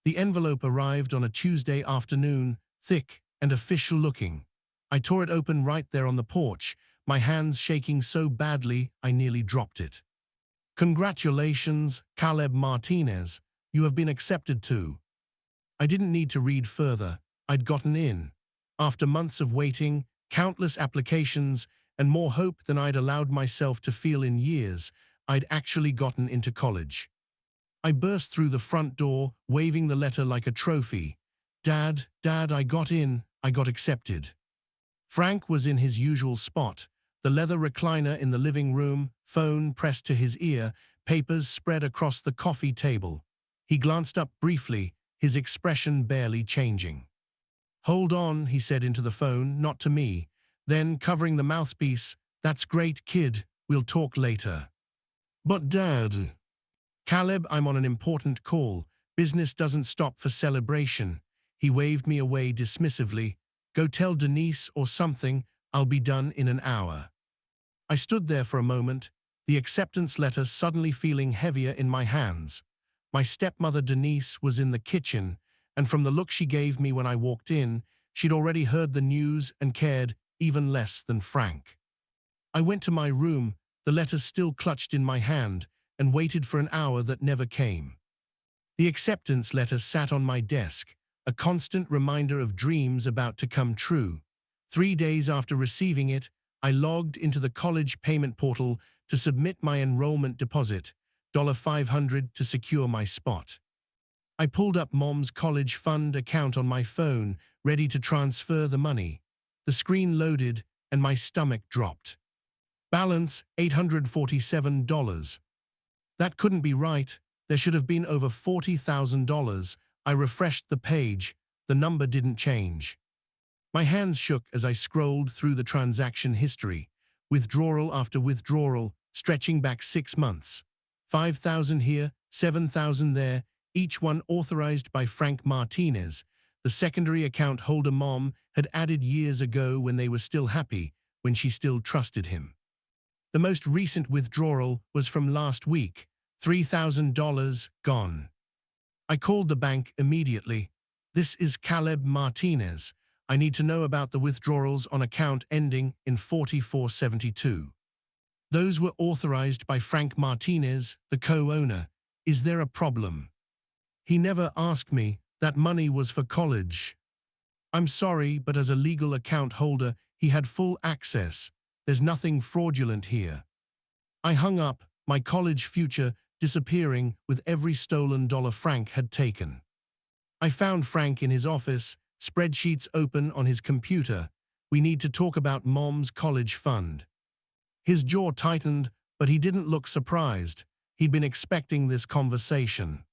The envelope arrived on a Tuesday afternoon, thick and official-looking. I tore it open right there on the porch, my hands shaking so badly I nearly dropped it. "Congratulations, Caleb Martinez. You have been accepted to." I didn't need to read further. I'd gotten in. After months of waiting, countless applications, and more hope than I'd allowed myself to feel in years, I'd actually gotten into college. I burst through the front door, waving the letter like a trophy. Dad, I got in, I got accepted." Frank was in his usual spot, the leather recliner in the living room, phone pressed to his ear, papers spread across the coffee table. He glanced up briefly, his expression barely changing. "Hold on," he said into the phone, not to me. Then, covering the mouthpiece, "That's great, kid. We'll talk later." "But Dad." "Caleb, I'm on an important call. Business doesn't stop for celebration." He waved me away dismissively. "Go tell Denise or something. I'll be done in an hour." I stood there for a moment, the acceptance letter suddenly feeling heavier in my hands. My stepmother Denise was in the kitchen, and from the look she gave me when I walked in, she'd already heard the news and cared even less than Frank. I went to my room, the letter still clutched in my hand, and waited for an hour that never came. The acceptance letter sat on my desk, a constant reminder of dreams about to come true. 3 days after receiving it, I logged into the college payment portal to submit my enrollment deposit, $500 to secure my spot. I pulled up Mom's college fund account on my phone, ready to transfer the money. The screen loaded, and my stomach dropped. Balance, $847. That couldn't be right. There should have been over $40,000. I refreshed the page. The number didn't change. My hands shook as I scrolled through the transaction history, withdrawal after withdrawal, stretching back 6 months. 5,000 here, 7,000 there, each one authorized by Frank Martinez. The secondary account holder Mom had added years ago when they were still happy, when she still trusted him. The most recent withdrawal was from last week, $3,000 gone. I called the bank immediately. "This is Caleb Martinez. I need to know about the withdrawals on account ending in 4472. Those were authorized by Frank Martinez, the co-owner. Is there a problem?" "He never asked me. That money was for college." "I'm sorry, but as a legal account holder, he had full access. There's nothing fraudulent here." I hung up, my college future disappearing with every stolen dollar Frank had taken. I found Frank in his office, spreadsheets open on his computer. "We need to talk about Mom's college fund." His jaw tightened, but he didn't look surprised. He'd been expecting this conversation.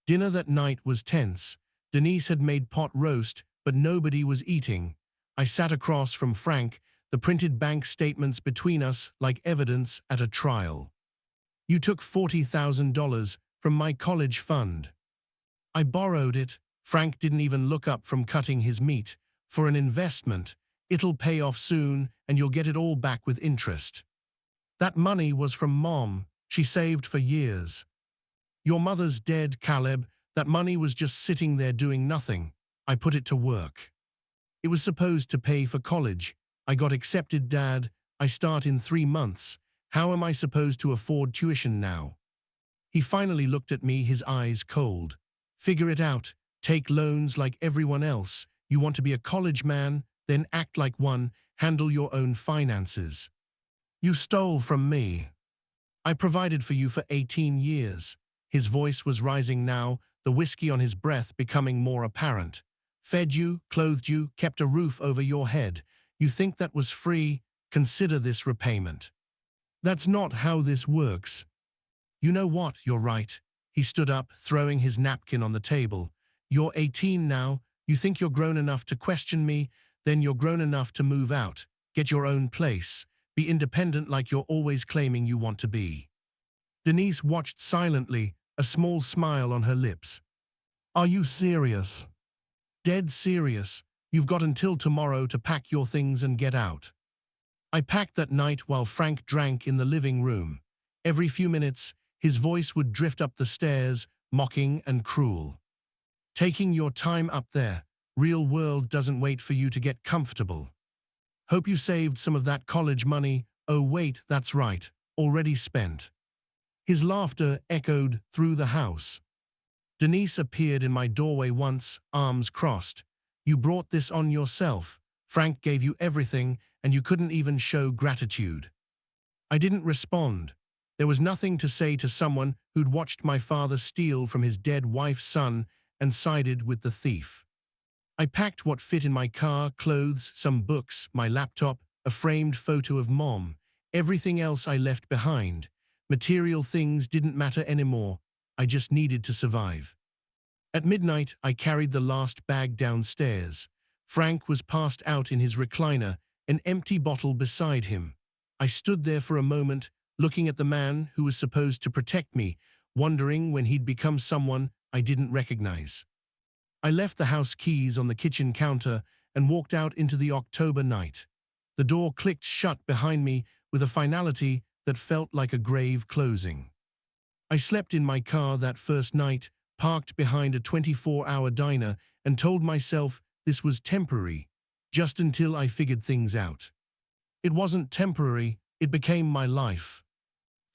Dinner that night was tense. Denise had made pot roast, but nobody was eating. I sat across from Frank, the printed bank statements between us like evidence at a trial. "You took $40,000 from my college fund." "I borrowed it." Frank didn't even look up from cutting his meat. "For an investment. It'll pay off soon, and you'll get it all back with interest." "That money was from Mom. She saved for years." "Your mother's dead, Caleb. That money was just sitting there doing nothing. I put it to work. It was supposed to pay for college. I got accepted, Dad. I start in 3 months. How am I supposed to afford tuition now?" He finally looked at me, his eyes cold. "Figure it out. Take loans like everyone else. You want to be a college man? Then act like one. Handle your own finances. You stole from me. I provided for you for 18 years. His voice was rising now, the whiskey on his breath becoming more apparent. "Fed you, clothed you, kept a roof over your head. You think that was free? Consider this repayment." "That's not how this works." "You know what, you're right." He stood up, throwing his napkin on the table. "You're 18 now. You think you're grown enough to question me? Then you're grown enough to move out, get your own place, be independent like you're always claiming you want to be." Denise watched silently, a small smile on her lips. "Are you serious?" "Dead serious. You've got until tomorrow to pack your things and get out." I packed that night while Frank drank in the living room. Every few minutes, his voice would drift up the stairs, mocking and cruel. Taking your time up there. Real world doesn't wait for you to get comfortable. Hope you saved some of that college money. Oh wait, that's right, already spent. His laughter echoed through the house. Denise appeared in my doorway once, arms crossed. You brought this on yourself. Frank gave you everything, and you couldn't even show gratitude. I didn't respond. There was nothing to say to someone who'd watched my father steal from his dead wife's son and sided with the thief. I packed what fit in my car, clothes, some books, my laptop, a framed photo of Mom. Everything else I left behind. Material things didn't matter anymore. I just needed to survive. At midnight, I carried the last bag downstairs. Frank was passed out in his recliner, an empty bottle beside him. I stood there for a moment, looking at the man who was supposed to protect me, wondering when he'd become someone I didn't recognize. I left the house keys on the kitchen counter and walked out into the October night. The door clicked shut behind me with a finality that felt like a grave closing. I slept in my car that first night, parked behind a 24-hour diner, and told myself this was temporary, just until I figured things out. It wasn't temporary, it became my life.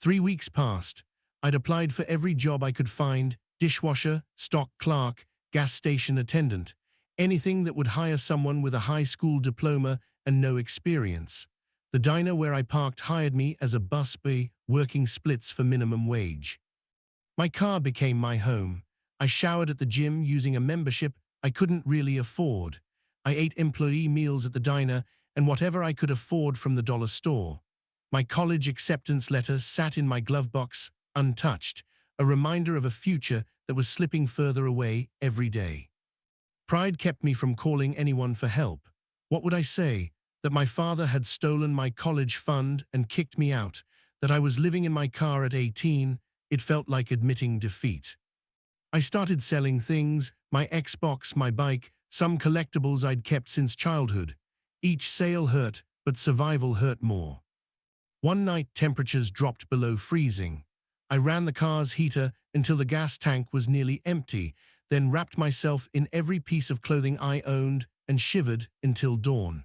3 weeks passed. I'd applied for every job I could find: dishwasher, stock clerk, gas station attendant, anything that would hire someone with a high school diploma and no experience. The diner where I parked hired me as a busboy, working splits for minimum wage. My car became my home. I showered at the gym using a membership I couldn't really afford. I ate employee meals at the diner and whatever I could afford from the dollar store. My college acceptance letter sat in my glove box, untouched, a reminder of a future that was slipping further away every day. Pride kept me from calling anyone for help. What would I say? That my father had stolen my college fund and kicked me out, that I was living in my car at 18, it felt like admitting defeat. I started selling things: my Xbox, my bike, some collectibles I'd kept since childhood. Each sale hurt, but survival hurt more. One night, temperatures dropped below freezing. I ran the car's heater until the gas tank was nearly empty, then wrapped myself in every piece of clothing I owned and shivered until dawn.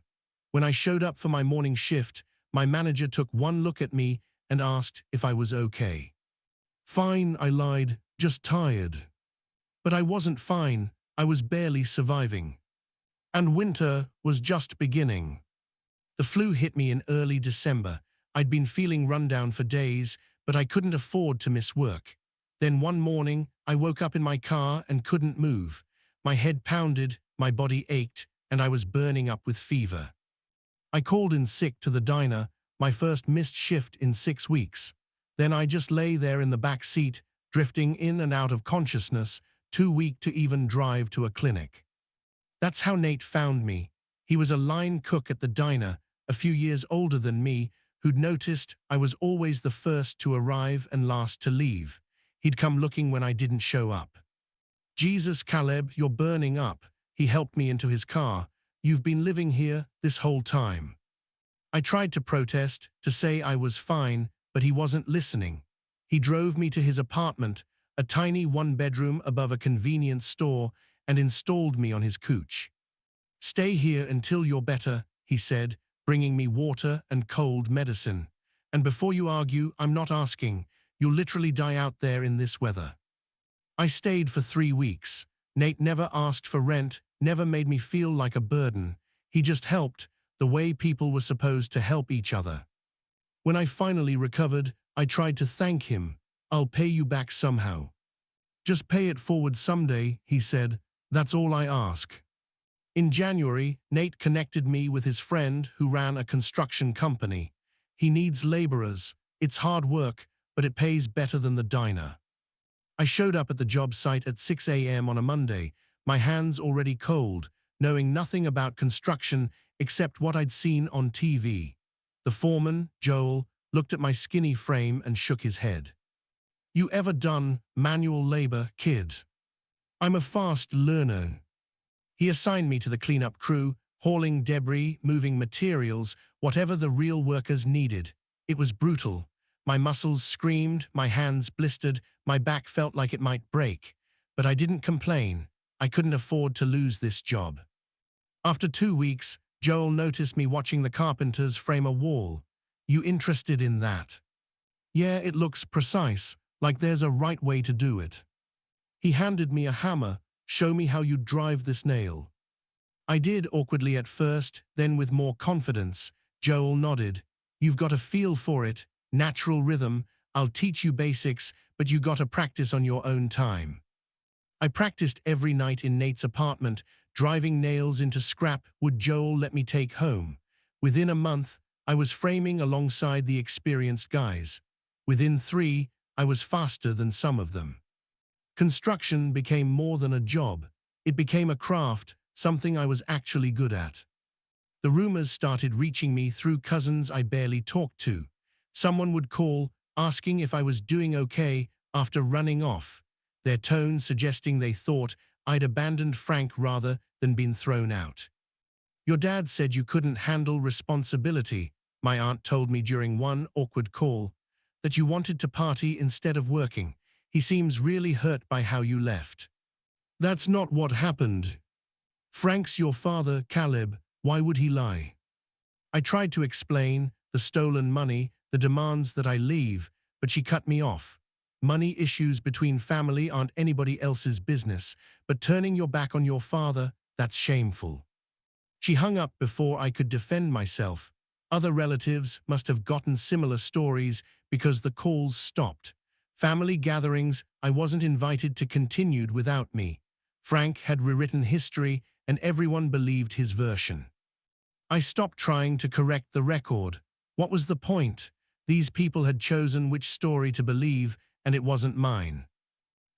When I showed up for my morning shift, my manager took one look at me and asked if I was okay. Fine, I lied, just tired. But I wasn't fine, I was barely surviving. And winter was just beginning. The flu hit me in early December. I'd been feeling run down for days, but I couldn't afford to miss work. Then one morning, I woke up in my car and couldn't move. My head pounded, my body ached, and I was burning up with fever. I called in sick to the diner, my first missed shift in 6 weeks. Then I just lay there in the back seat, drifting in and out of consciousness, too weak to even drive to a clinic. That's how Nate found me. He was a line cook at the diner, a few years older than me, who'd noticed I was always the first to arrive and last to leave. He'd come looking when I didn't show up. Jesus, Caleb, you're burning up. He helped me into his car. You've been living here this whole time. I tried to protest, to say I was fine, but he wasn't listening. He drove me to his apartment, a tiny one-bedroom above a convenience store, and installed me on his couch. Stay here until you're better, he said, bringing me water and cold medicine. And before you argue, I'm not asking. You'll literally die out there in this weather. I stayed for 3 weeks. Nate never asked for rent, never made me feel like a burden. He just helped, the way people were supposed to help each other. When I finally recovered, I tried to thank him. I'll pay you back somehow. Just pay it forward someday, he said. That's all I ask. In January, Nate connected me with his friend who ran a construction company. He needs laborers. It's hard work, but it pays better than the diner. I showed up at the job site at 6 a.m. on a Monday, my hands already cold, knowing nothing about construction except what I'd seen on TV. The foreman, Joel, looked at my skinny frame and shook his head. You ever done manual labor, kid? I'm a fast learner. He assigned me to the cleanup crew, hauling debris, moving materials, whatever the real workers needed. It was brutal. My muscles screamed, my hands blistered, my back felt like it might break. But I didn't complain. I couldn't afford to lose this job. After 2 weeks, Joel noticed me watching the carpenters frame a wall. You interested in that? Yeah, it looks precise, like there's a right way to do it. He handed me a hammer. Show me how you drive this nail. I did awkwardly at first, then with more confidence. Joel nodded. You've got a feel for it, natural rhythm. I'll teach you basics, but you gotta practice on your own time. I practiced every night in Nate's apartment, driving nails into scrap would Joel let me take home. Within a month, I was framing alongside the experienced guys. Within 3, I was faster than some of them. Construction became more than a job. It became a craft, something I was actually good at. The rumors started reaching me through cousins I barely talked to. Someone would call, asking if I was doing okay after running off, their tone suggesting they thought I'd abandoned Frank rather than been thrown out. Your dad said you couldn't handle responsibility, my aunt told me during one awkward call, that you wanted to party instead of working. He seems really hurt by how you left. That's not what happened. Frank's your father, Caleb. Why would he lie? I tried to explain the stolen money, the demands that I leave, but she cut me off. Money issues between family aren't anybody else's business, but turning your back on your father, that's shameful. She hung up before I could defend myself. Other relatives must have gotten similar stories because the calls stopped. Family gatherings I wasn't invited to continued without me. Frank had rewritten history and everyone believed his version. I stopped trying to correct the record. What was the point? These people had chosen which story to believe, and it wasn't mine.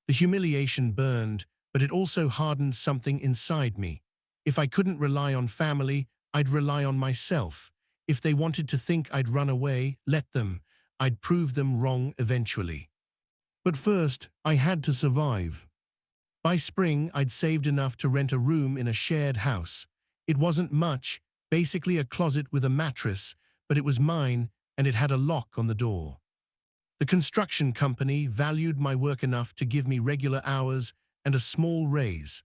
The humiliation burned, but it also hardened something inside me. If I couldn't rely on family, I'd rely on myself. If they wanted to think I'd run away, let them. I'd prove them wrong eventually. But first, I had to survive. By spring, I'd saved enough to rent a room in a shared house. It wasn't much, basically a closet with a mattress, but it was mine and it had a lock on the door. The construction company valued my work enough to give me regular hours and a small raise.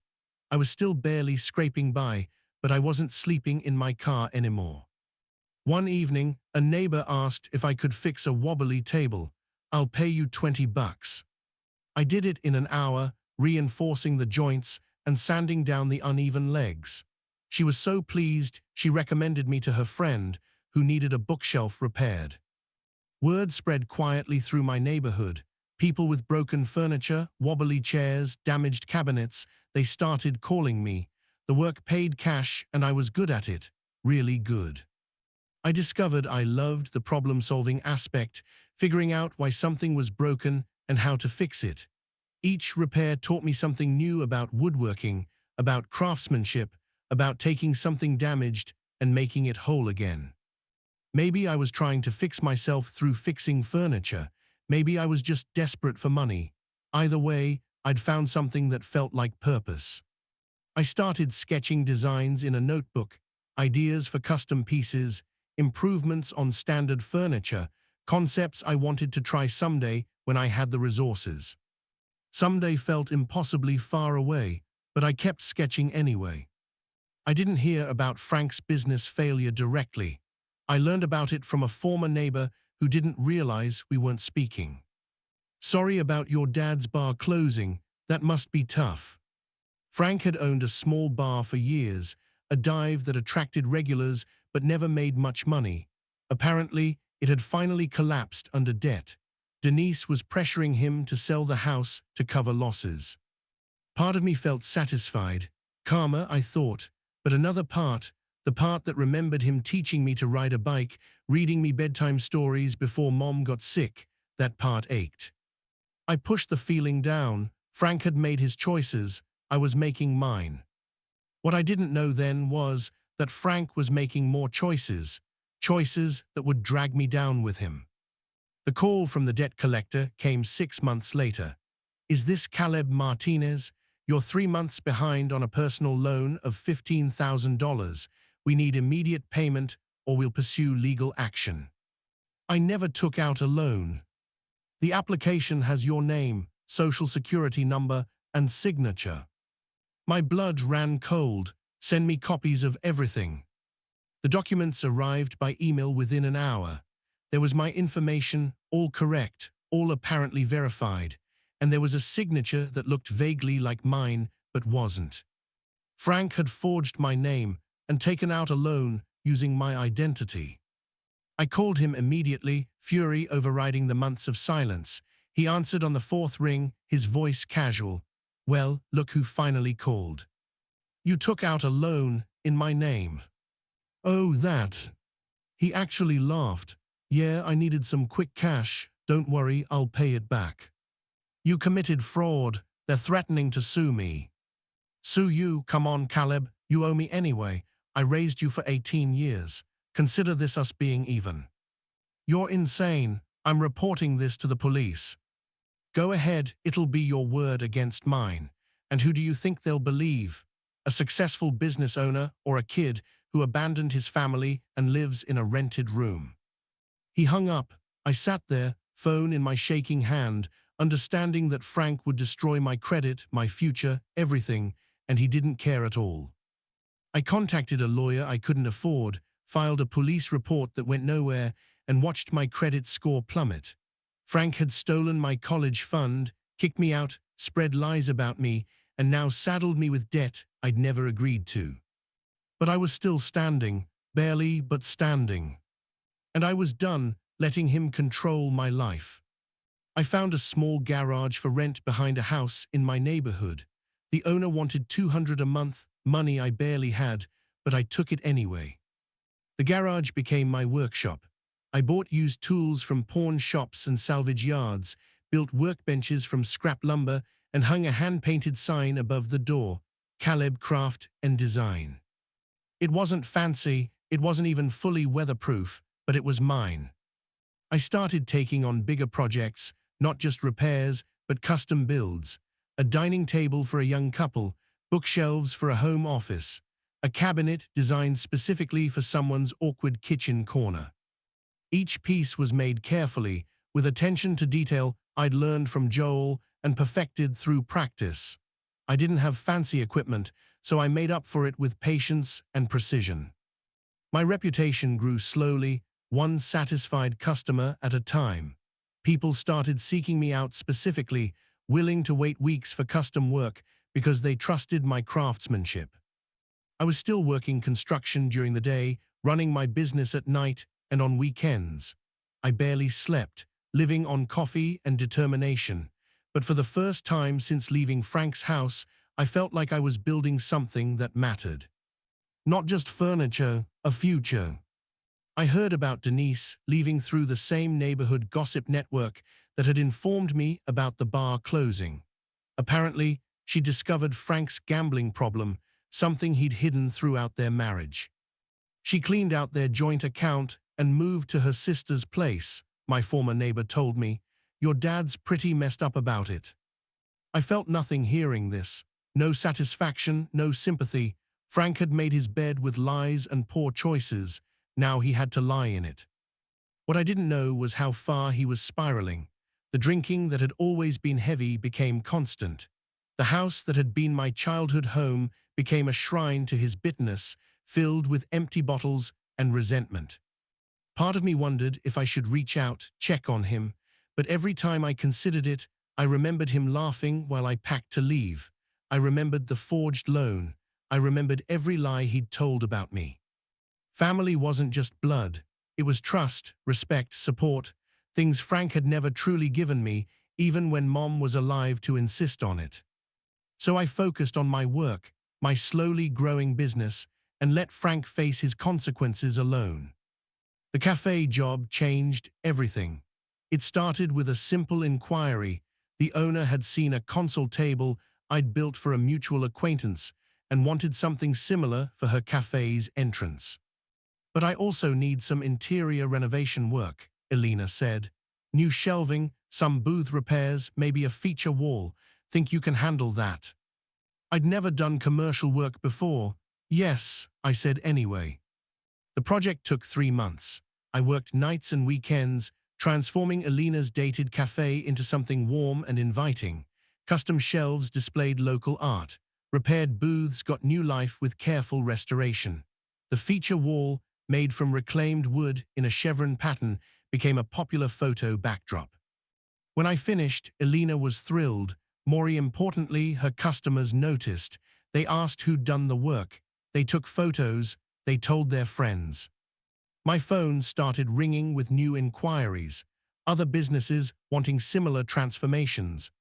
I was still barely scraping by, but I wasn't sleeping in my car anymore. One evening, a neighbor asked if I could fix a wobbly table. I'll pay you $20. I did it in an hour, reinforcing the joints and sanding down the uneven legs. She was so pleased, she recommended me to her friend, who needed a bookshelf repaired. Word spread quietly through my neighborhood. People with broken furniture, wobbly chairs, damaged cabinets, they started calling me. The work paid cash and I was good at it, really good. I discovered I loved the problem-solving aspect, figuring out why something was broken and how to fix it. Each repair taught me something new about woodworking, about craftsmanship, about taking something damaged and making it whole again. Maybe I was trying to fix myself through fixing furniture. Maybe I was just desperate for money. Either way, I'd found something that felt like purpose. I started sketching designs in a notebook, ideas for custom pieces, improvements on standard furniture, concepts I wanted to try someday when I had the resources. Someday felt impossibly far away, but I kept sketching anyway. I didn't hear about Frank's business failure directly. I learned about it from a former neighbor who didn't realize we weren't speaking. Sorry about your dad's bar closing, that must be tough. Frank had owned a small bar for years, a dive that attracted regulars but never made much money. Apparently, it had finally collapsed under debt. Denise was pressuring him to sell the house to cover losses. Part of me felt satisfied, calmer, I thought, but another part, the part that remembered him teaching me to ride a bike, reading me bedtime stories before Mom got sick, that part ached. I pushed the feeling down. Frank had made his choices, I was making mine. What I didn't know then was that Frank was making more choices, choices that would drag me down with him. The call from the debt collector came 6 months later. Is this Caleb Martinez? You're 3 months behind on a personal loan of $15,000. We need immediate payment or we'll pursue legal action. I never took out a loan. The application has your name, social security number, and signature. My blood ran cold. Send me copies of everything. The documents arrived by email within an hour. There was my information, all correct, all apparently verified, and there was a signature that looked vaguely like mine, but wasn't. Frank had forged my name and taken out a loan using my identity. I called him immediately, fury overriding the months of silence. He answered on the fourth ring, his voice casual. Well, look who finally called. You took out a loan in my name. Oh, that. He actually laughed. Yeah, I needed some quick cash. Don't worry, I'll pay it back. You committed fraud. They're threatening to sue me. Sue you? Come on, Caleb. You owe me anyway. I raised you for 18 years. Consider this us being even. You're insane. I'm reporting this to the police. Go ahead, it'll be your word against mine. And who do you think they'll believe? A successful business owner or a kid who abandoned his family and lives in a rented room? He hung up. I sat there, phone in my shaking hand, understanding that Frank would destroy my credit, my future, everything, and he didn't care at all. I contacted a lawyer I couldn't afford, filed a police report that went nowhere, and watched my credit score plummet. Frank had stolen my college fund, kicked me out, spread lies about me, and now saddled me with debt I'd never agreed to. But I was still standing, barely but standing. And I was done letting him control my life. I found a small garage for rent behind a house in my neighborhood. The owner wanted $200 a month, money I barely had, but I took it anyway. The garage became my workshop. I bought used tools from pawn shops and salvage yards, built workbenches from scrap lumber, and hung a hand-painted sign above the door, Caleb Craft and Design. It wasn't fancy, it wasn't even fully weatherproof, but it was mine. I started taking on bigger projects, not just repairs, but custom builds. A dining table for a young couple, bookshelves for a home office, a cabinet designed specifically for someone's awkward kitchen corner. Each piece was made carefully, with attention to detail I'd learned from Joel and perfected through practice. I didn't have fancy equipment, so I made up for it with patience and precision. My reputation grew slowly, one satisfied customer at a time. People started seeking me out specifically, willing to wait weeks for custom work because they trusted my craftsmanship. I was still working construction during the day, running my business at night and on weekends. I barely slept, living on coffee and determination. But for the first time since leaving Frank's house, I felt like I was building something that mattered. Not just furniture, a future. I heard about Denise leaving through the same neighborhood gossip network that had informed me about the bar closing. Apparently, she discovered Frank's gambling problem, something he'd hidden throughout their marriage. She cleaned out their joint account and moved to her sister's place, my former neighbor told me. Your dad's pretty messed up about it. I felt nothing hearing this. No satisfaction, no sympathy. Frank had made his bed with lies and poor choices. Now he had to lie in it. What I didn't know was how far he was spiraling. The drinking that had always been heavy became constant. The house that had been my childhood home became a shrine to his bitterness, filled with empty bottles and resentment. Part of me wondered if I should reach out, check on him, but every time I considered it, I remembered him laughing while I packed to leave. I remembered the forged loan. I remembered every lie he'd told about me. Family wasn't just blood. It was trust, respect, support, things Frank had never truly given me, even when Mom was alive to insist on it. So I focused on my work, my slowly growing business, and let Frank face his consequences alone. The cafe job changed everything. It started with a simple inquiry. The owner had seen a console table I'd built for a mutual acquaintance and wanted something similar for her cafe's entrance. But I also need some interior renovation work, Elena said. New shelving, some booth repairs, maybe a feature wall. Think you can handle that? I'd never done commercial work before. Yes, I said anyway. The project took 3 months. I worked nights and weekends, transforming Elena's dated cafe into something warm and inviting. Custom shelves displayed local art. Repaired booths got new life with careful restoration. The feature wall, made from reclaimed wood in a chevron pattern, became a popular photo backdrop. When I finished, Elena was thrilled. More importantly, her customers noticed. They asked who'd done the work. They took photos. They told their friends. My phone started ringing with new inquiries. Other businesses wanting similar transformations.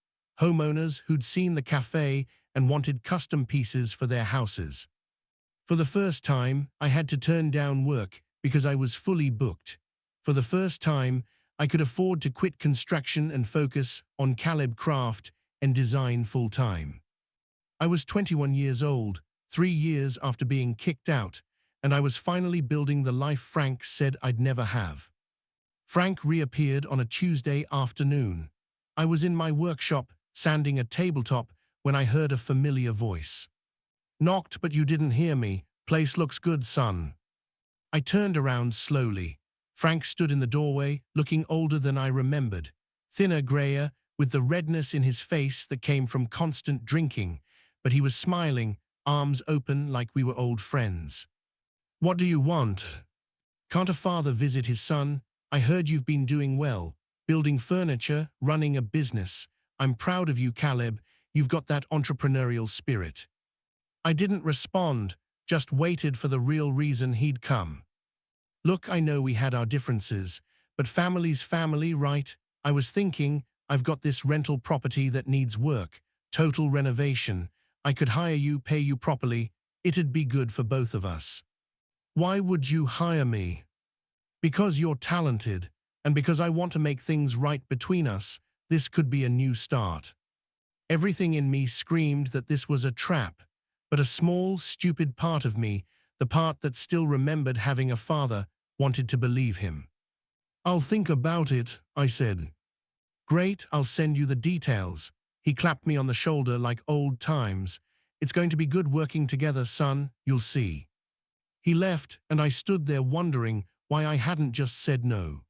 Homeowners who'd seen the cafe and wanted custom pieces for their houses. For the first time, I had to turn down work because I was fully booked. For the first time, I could afford to quit construction and focus on Caleb craft and design full-time. I was 21 years old, 3 years after being kicked out, and I was finally building the life Frank said I'd never have. Frank reappeared on a Tuesday afternoon. I was in my workshop, sanding a tabletop, when I heard a familiar voice. "Knocked, but you didn't hear me. Place looks good, son." I turned around slowly. Frank stood in the doorway, looking older than I remembered. Thinner, grayer, with the redness in his face that came from constant drinking, but he was smiling, arms open like we were old friends. "What do you want?" "Can't a father visit his son? I heard you've been doing well, building furniture, running a business. I'm proud of you, Caleb. You've got that entrepreneurial spirit." I didn't respond, just waited for the real reason he'd come. "Look, I know we had our differences, but family's family, right? I was thinking, I've got this rental property that needs work, total renovation. I could hire you, pay you properly. It'd be good for both of us." "Why would you hire me?" "Because you're talented, and because I want to make things right between us. This could be a new start." Everything in me screamed that this was a trap, but a small, stupid part of me, the part that still remembered having a father, wanted to believe him. "I'll think about it," I said. "Great, I'll send you the details." He clapped me on the shoulder like old times. "It's going to be good working together, son, you'll see." He left, and I stood there wondering why I hadn't just said no.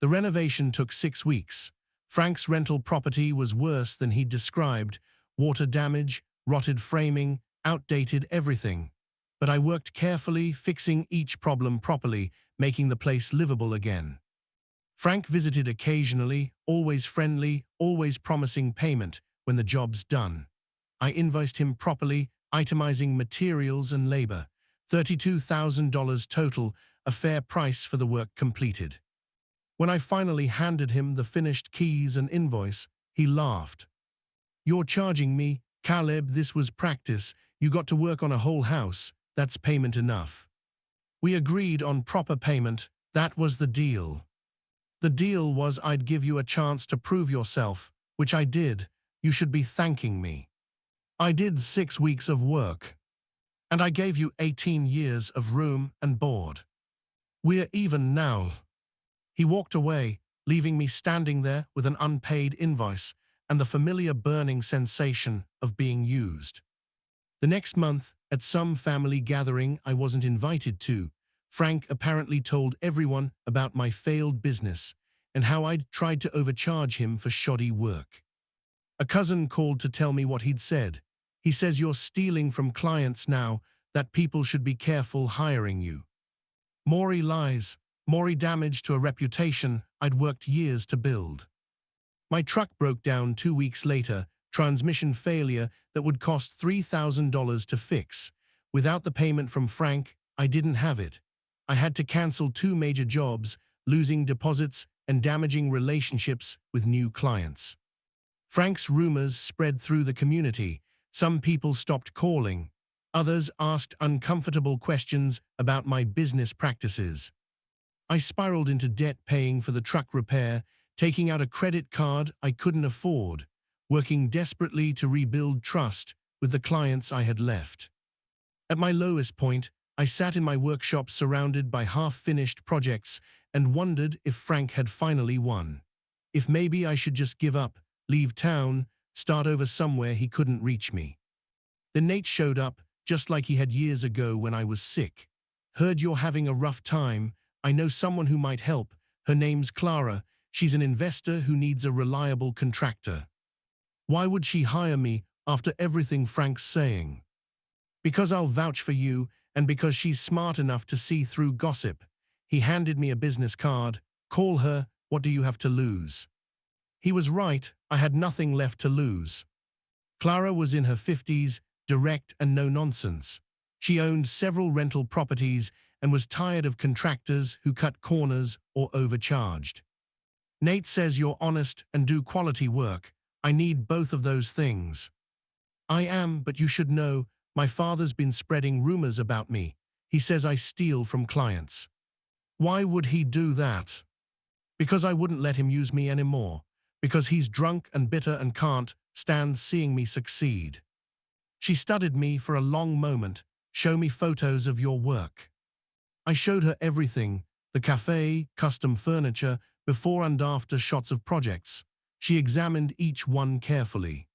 The renovation took 6 weeks. Frank's rental property was worse than he'd described. Water damage, rotted framing, outdated everything. But I worked carefully, fixing each problem properly, making the place livable again. Frank visited occasionally, always friendly, always promising payment when the job's done. I invoiced him properly, itemizing materials and labor. $32,000 total, a fair price for the work completed. When I finally handed him the finished keys and invoice, he laughed. "You're charging me, Caleb, this was practice. You got to work on a whole house. That's payment enough." We agreed on proper payment. That was the deal. The deal was I'd give you a chance to prove yourself, which I did. You should be thanking me. I did 6 weeks of work. And I gave you 18 years of room and board. We're even now. He walked away, leaving me standing there with an unpaid invoice and the familiar burning sensation of being used. The next month, at some family gathering I wasn't invited to, Frank apparently told everyone about my failed business and how I'd tried to overcharge him for shoddy work. A cousin called to tell me what he'd said. He says you're stealing from clients now, that people should be careful hiring you. More lies, more damage to a reputation I'd worked years to build. My truck broke down 2 weeks later, transmission failure that would cost $3,000 to fix. Without the payment from Frank, I didn't have it. I had to cancel 2 major jobs, losing deposits and damaging relationships with new clients. Frank's rumors spread through the community. Some people stopped calling. Others asked uncomfortable questions about my business practices. I spiraled into debt paying for the truck repair, taking out a credit card I couldn't afford, working desperately to rebuild trust with the clients I had left. At my lowest point, I sat in my workshop surrounded by half-finished projects and wondered if Frank had finally won. If maybe I should just give up, leave town, start over somewhere he couldn't reach me. Then Nate showed up, just like he had years ago when I was sick. "Heard you're having a rough time. I know someone who might help. Her name's Clara. She's an investor who needs a reliable contractor." "Why would she hire me?" after everything Frank's saying. Because I'll vouch for you, and because she's smart enough to see through gossip. He handed me a business card. Call her, what do you have to lose? He was right, I had nothing left to lose. Clara was in her 50s, direct and no nonsense. She owned several rental properties and was tired of contractors who cut corners or overcharged. Nate says you're honest and do quality work. I need both of those things. I am, but you should know, my father's been spreading rumors about me. He says I steal from clients. Why would he do that? Because I wouldn't let him use me anymore. Because he's drunk and bitter and can't stand seeing me succeed. She studied me for a long moment. Show me photos of your work. I showed her everything, the cafe, custom furniture, before and after shots of projects. She examined each one carefully.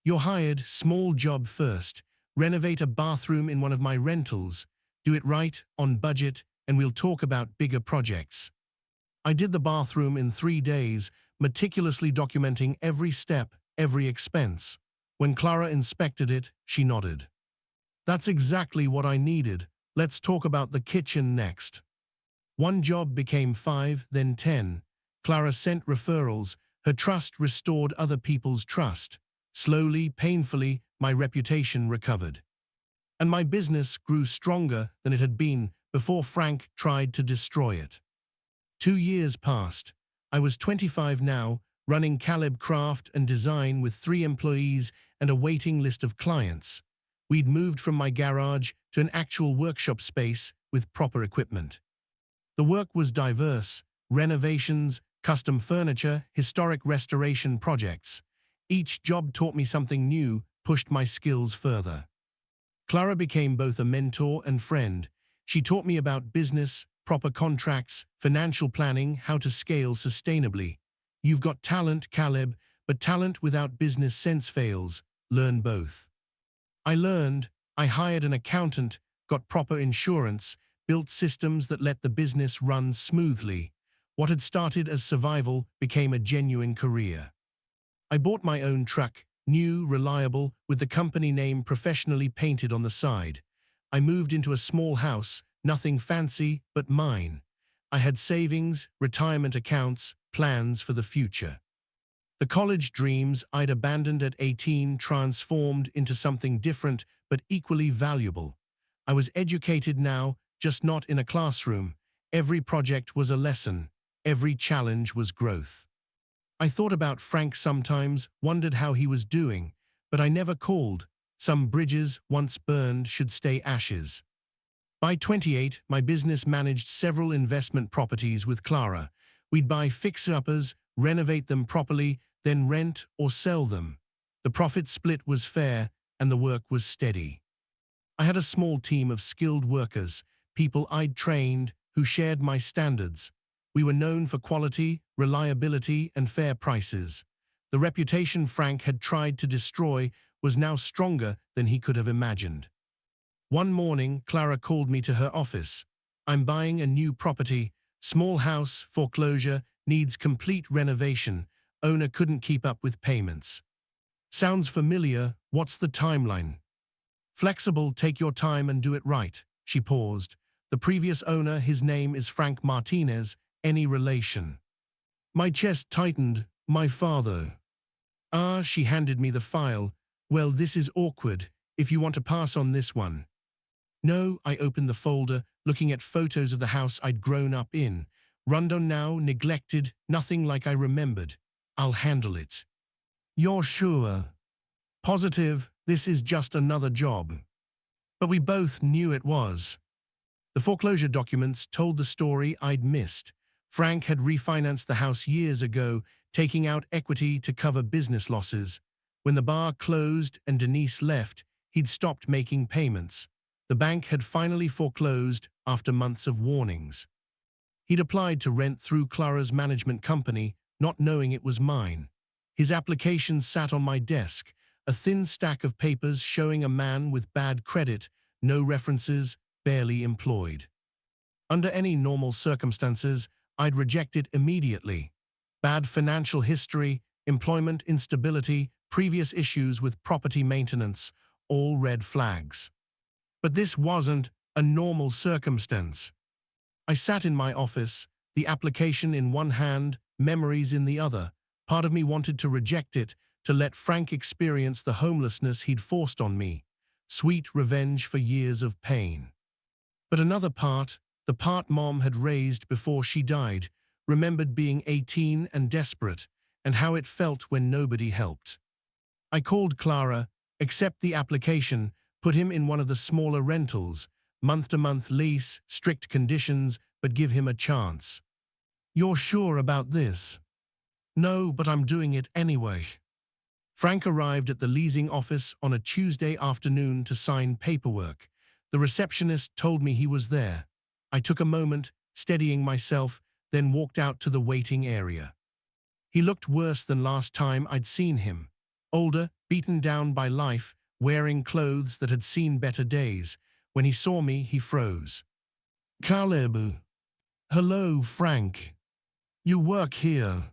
You're hired, small job first. Renovate a bathroom in one of my rentals. Do it right, on budget, and we'll talk about bigger projects. I did the bathroom in 3 days, meticulously documenting every step, every expense. When Clara inspected it, she nodded. That's exactly what I needed. Let's talk about the kitchen next. One job became 5, then 10. Clara sent referrals. Her trust restored other people's trust. Slowly, painfully, my reputation recovered. And my business grew stronger than it had been before Frank tried to destroy it. 2 years passed. I was 25 now, running Caleb Craft and Design with 3 employees and a waiting list of clients. We'd moved from my garage to an actual workshop space with proper equipment. The work was diverse: renovations, custom furniture, historic restoration projects. Each job taught me something new, pushed my skills further. Clara became both a mentor and friend. She taught me about business, proper contracts, financial planning, how to scale sustainably. You've got talent, Caleb, but talent without business sense fails. Learn both. I learned. I hired an accountant, got proper insurance, built systems that let the business run smoothly. What had started as survival became a genuine career. I bought my own truck, new, reliable, with the company name professionally painted on the side. I moved into a small house, nothing fancy, but mine. I had savings, retirement accounts, plans for the future. The college dreams I'd abandoned at 18 transformed into something different but equally valuable. I was educated now, just not in a classroom. Every project was a lesson. Every challenge was growth. I thought about Frank sometimes, wondered how he was doing, but I never called. Some bridges, once burned, should stay ashes. By 28, my business managed several investment properties with Clara. We'd buy fixer-uppers, renovate them properly, then rent or sell them. The profit split was fair, and the work was steady. I had a small team of skilled workers, people I'd trained, who shared my standards. We were known for quality, reliability, and fair prices. The reputation Frank had tried to destroy was now stronger than he could have imagined. One morning, Clara called me to her office. I'm buying a new property, small house, foreclosure, needs complete renovation. Owner couldn't keep up with payments. Sounds familiar. What's the timeline? Flexible, take your time and do it right. She paused. The previous owner, his name is Frank Martinez. Any relation? My chest tightened. My father. Ah, she handed me the file. Well, this is awkward. If you want to pass on this one. No, I opened the folder, looking at photos of the house I'd grown up in. Rundown now, neglected, nothing like I remembered. I'll handle it. You're sure? Positive, this is just another job. But we both knew it was. The foreclosure documents told the story I'd missed. Frank had refinanced the house years ago, taking out equity to cover business losses. When the bar closed and Denise left, he'd stopped making payments. The bank had finally foreclosed after months of warnings. He'd applied to rent through Clara's management company, not knowing it was mine. His application sat on my desk, a thin stack of papers showing a man with bad credit, no references, barely employed. Under any normal circumstances, I'd reject it immediately. Bad financial history, employment instability, previous issues with property maintenance, all red flags. But this wasn't a normal circumstance. I sat in my office, the application in one hand, memories in the other. Part of me wanted to reject it, to let Frank experience the homelessness he'd forced on me. Sweet revenge for years of pain. But another part, the part Mom had raised before she died, remembered being 18 and desperate, and how it felt when nobody helped. I called Clara, accept the application, put him in one of the smaller rentals, month-to-month lease, strict conditions, but give him a chance. You're sure about this? No, but I'm doing it anyway. Frank arrived at the leasing office on a Tuesday afternoon to sign paperwork. The receptionist told me he was there. I took a moment, steadying myself, then walked out to the waiting area. He looked worse than last time I'd seen him. Older, beaten down by life, wearing clothes that had seen better days. When he saw me, he froze. Caleb. Hello, Frank. You work here.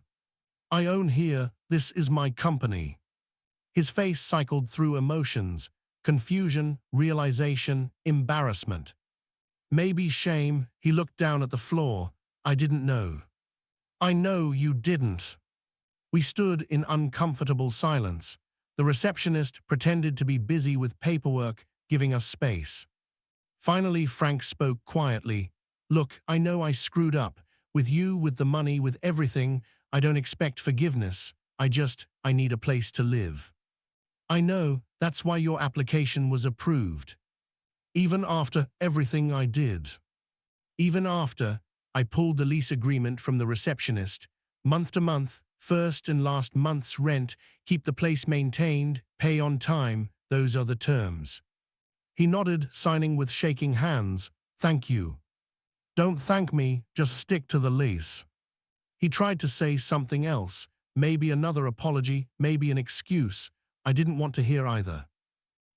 I own here, this is my company. His face cycled through emotions, confusion, realization, embarrassment. Maybe shame. He looked down at the floor. I didn't know. I know you didn't. We stood in uncomfortable silence. The receptionist pretended to be busy with paperwork, giving us space. Finally, Frank spoke quietly. Look, I know I screwed up. With you, with the money, with everything. I don't expect forgiveness. I need a place to live. I know, that's why your application was approved. Even after everything I did. Even after, I pulled the lease agreement from the receptionist. Month to month, first and last month's rent, keep the place maintained, pay on time, those are the terms. He nodded, signing with shaking hands. Thank you. Don't thank me, just stick to the lease. He tried to say something else, maybe another apology, maybe an excuse. I didn't want to hear either.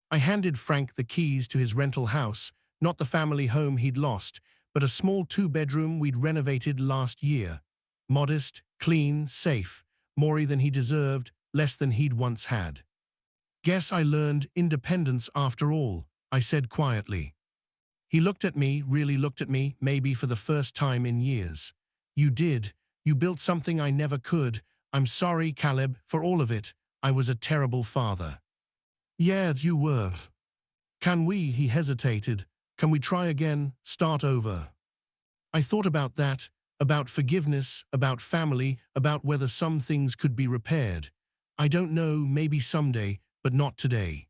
I handed Frank the keys to his rental house, not the family home he'd lost, but a small 2-bedroom we'd renovated last year. Modest, clean, safe, more than he deserved, less than he'd once had. Guess I learned independence after all, I said quietly. He looked at me, really looked at me, maybe for the first time in years. You did. You built something I never could. I'm sorry, Caleb, for all of it. I was a terrible father. Yeah, you were. Can we, he hesitated, can we try again, start over? I thought about that, about forgiveness, about family, about whether some things could be repaired. I don't know, maybe someday, but not today.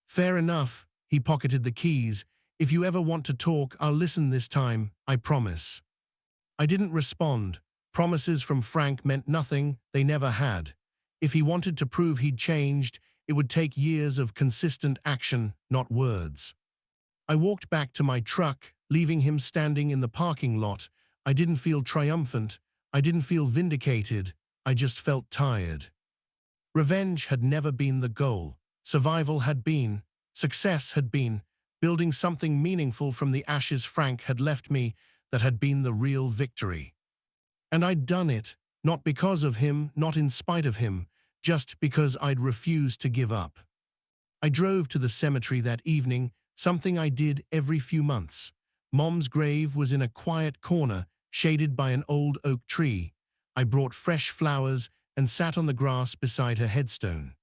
Fair enough, he pocketed the keys. If you ever want to talk, I'll listen this time, I promise. I didn't respond. Promises from Frank meant nothing, they never had. If he wanted to prove he'd changed, it would take years of consistent action, not words. I walked back to my truck, leaving him standing in the parking lot. I didn't feel triumphant. I didn't feel vindicated. I just felt tired. Revenge had never been the goal. Survival had been. Success had been. Building something meaningful from the ashes Frank had left me that had been the real victory. And I'd done it, not because of him, not in spite of him, just because I'd refused to give up. I drove to the cemetery that evening, something I did every few months. Mom's grave was in a quiet corner, shaded by an old oak tree. I brought fresh flowers and sat on the grass beside her headstone.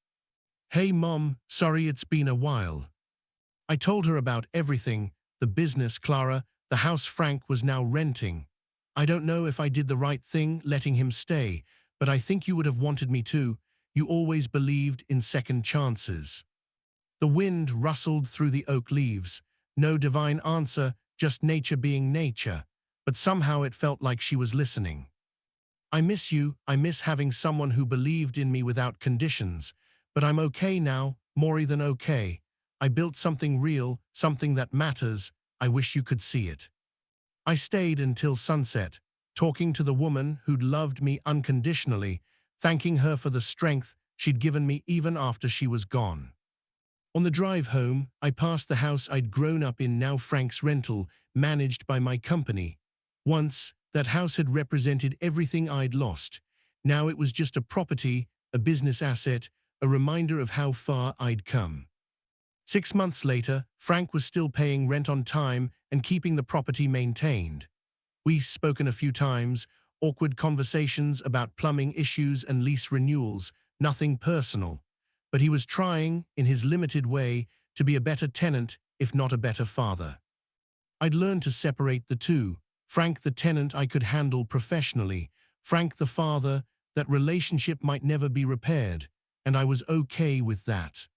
Hey Mom, sorry it's been a while. I told her about everything, the business, Clara, the house Frank was now renting. I don't know if I did the right thing letting him stay, but I think you would have wanted me to. You always believed in second chances. The wind rustled through the oak leaves. No divine answer, just nature being nature. But somehow it felt like she was listening. I miss you. I miss having someone who believed in me without conditions. But I'm okay now, more than okay. I built something real, something that matters. I wish you could see it. I stayed until sunset, talking to the woman who'd loved me unconditionally, thanking her for the strength she'd given me even after she was gone. On the drive home, I passed the house I'd grown up in, now Frank's rental, managed by my company. Once, that house had represented everything I'd lost. Now it was just a property, a business asset, a reminder of how far I'd come. 6 months later, Frank was still paying rent on time and keeping the property maintained. We'd spoken a few times, awkward conversations about plumbing issues and lease renewals, nothing personal. But he was trying, in his limited way, to be a better tenant, if not a better father. I'd learned to separate the two. Frank the tenant I could handle professionally, Frank the father, that relationship might never be repaired, and I was okay with that.